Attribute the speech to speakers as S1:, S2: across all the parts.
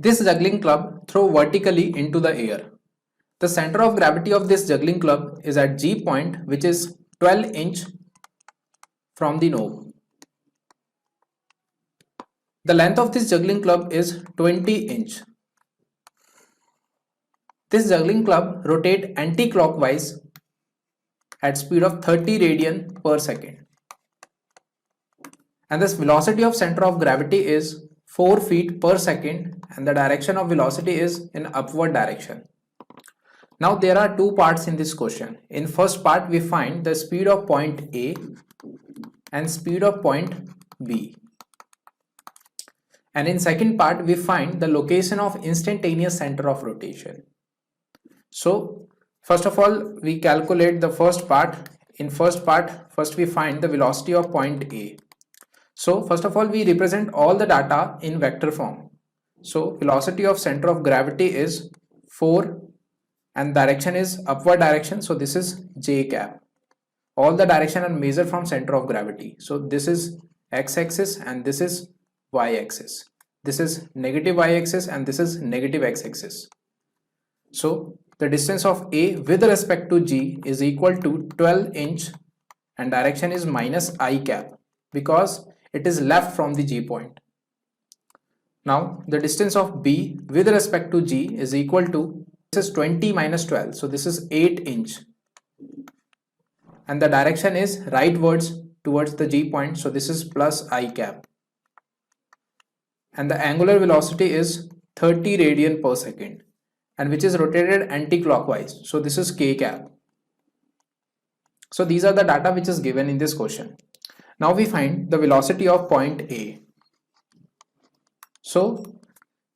S1: This juggling club throw vertically into the air. The center of gravity of this juggling club is at G point, which is 12 inch from the knob. The length of this juggling club is 20 inch. This juggling club rotates anti-clockwise at speed of 30 radian per second. And this velocity of center of gravity is 4 feet per second, and the direction of velocity is in upward direction. Now there are two parts in this question. In first part we find the speed of point A and speed of point B. And in second part we find the location of instantaneous center of rotation. So first of all we calculate the first part. In first part, first we find the velocity of point A. So first of all we represent all the data in vector form. So velocity of center of gravity is 4 and direction is upward direction, so this is J cap. All the direction are measured from center of gravity. So this is x-axis and this is y-axis. This is negative y-axis and this is negative x-axis. So the distance of A with respect to G is equal to 12 inch and direction is minus I cap because it is left from the G point. Now the distance of B with respect to G is equal to, this is 20 minus 12, so this is 8 inch and the direction is rightwards towards the G point, so this is plus I cap, and the angular velocity is 30 radian per second and which is rotated anti-clockwise, so this is K cap. So these are the data which is given in this question. Now we find the velocity of point A. So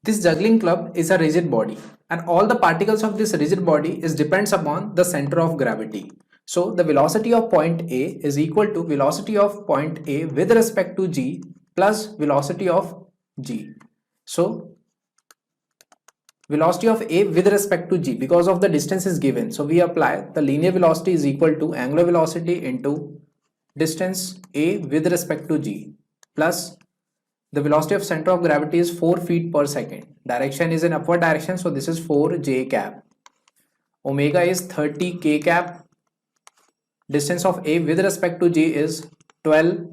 S1: this juggling club is a rigid body and all the particles of this rigid body depends upon the center of gravity. So the velocity of point A is equal to velocity of point A with respect to G plus velocity of G. So velocity of A with respect to G, because of the distance is given, so we apply the linear velocity is equal to angular velocity into distance A with respect to G plus the velocity of center of gravity is 4 feet per second. Direction is in upward direction, so this is 4 J cap. Omega is 30 K cap. Distance of A with respect to G is 12.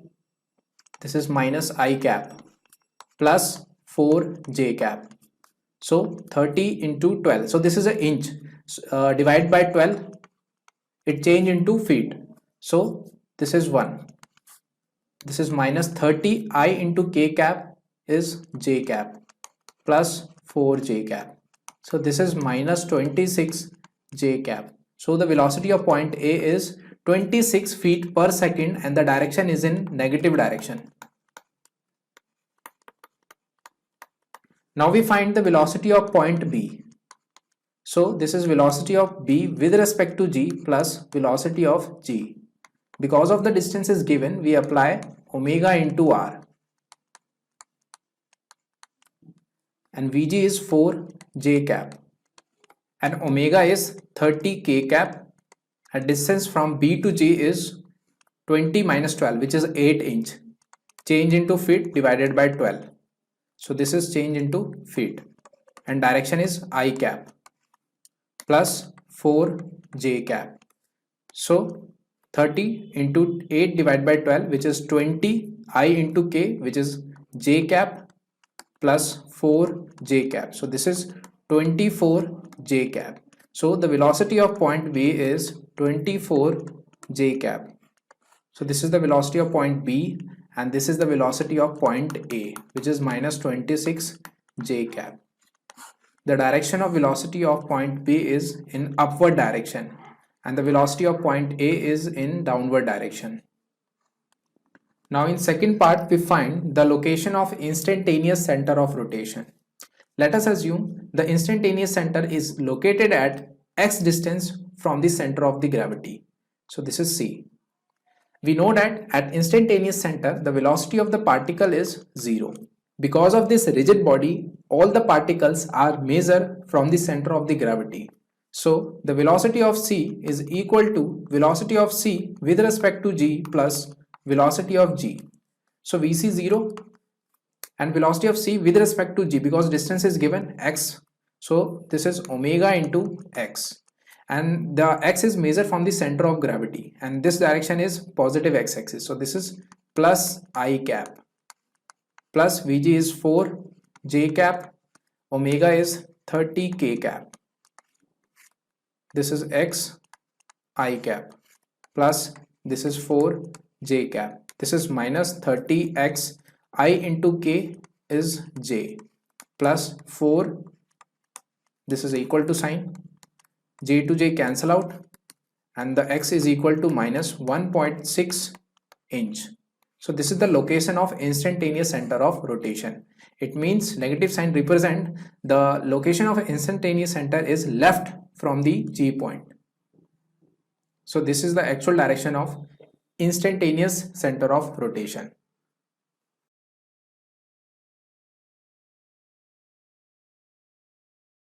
S1: This is minus I cap plus 4 J cap. So 30 into 12. So this is an inch. Divide by 12. It change into feet. So this is 1. This is minus 30 I into K cap is J cap plus 4 J cap. So this is minus 26 J cap. So the velocity of point A is 26 feet per second and the direction is in negative direction. Now we find the velocity of point B. So this is velocity of B with respect to G plus velocity of G. Because of the distance is given, we apply omega into R. And Vg is 4 J cap. And omega is 30 K cap. And distance from B to G is 20 minus 12, which is 8 inch. Change into feet divided by 12. So this is change into feet. And direction is I cap plus 4 J cap. So 30 into 8 divided by 12, which is 20 I into K, which is J cap plus 4 J cap. So this is 24 J cap. So the velocity of point B is 24 J cap. So this is the velocity of point B and this is the velocity of point A, which is minus 26 J cap. The direction of velocity of point B is in upward direction and the velocity of point A is in downward direction. Now in second part we find the location of instantaneous center of rotation. Let us assume the instantaneous center is located at x distance from the center of the gravity. So this is C. We know that at instantaneous center the velocity of the particle is 0. Because of this rigid body, all the particles are measured from the center of the gravity. So the velocity of C is equal to velocity of C with respect to G plus velocity of G. So Vc 0 and velocity of c with respect to g, because distance is given x, so this is omega into x, and the x is measured from the center of gravity, and this direction is positive x-axis, so this is plus I cap, plus Vg is 4 j cap, omega is 30 k cap, this is x I cap, plus this is 4 j cap, this is minus 30 x I into k is j, plus 4, this is equal to sign, j to j cancel out, and the x is equal to minus 1.6 inch. So this is the location of instantaneous center of rotation. It means negative sign represent the location of instantaneous center is left from the G point. So this is the actual direction of instantaneous center of rotation.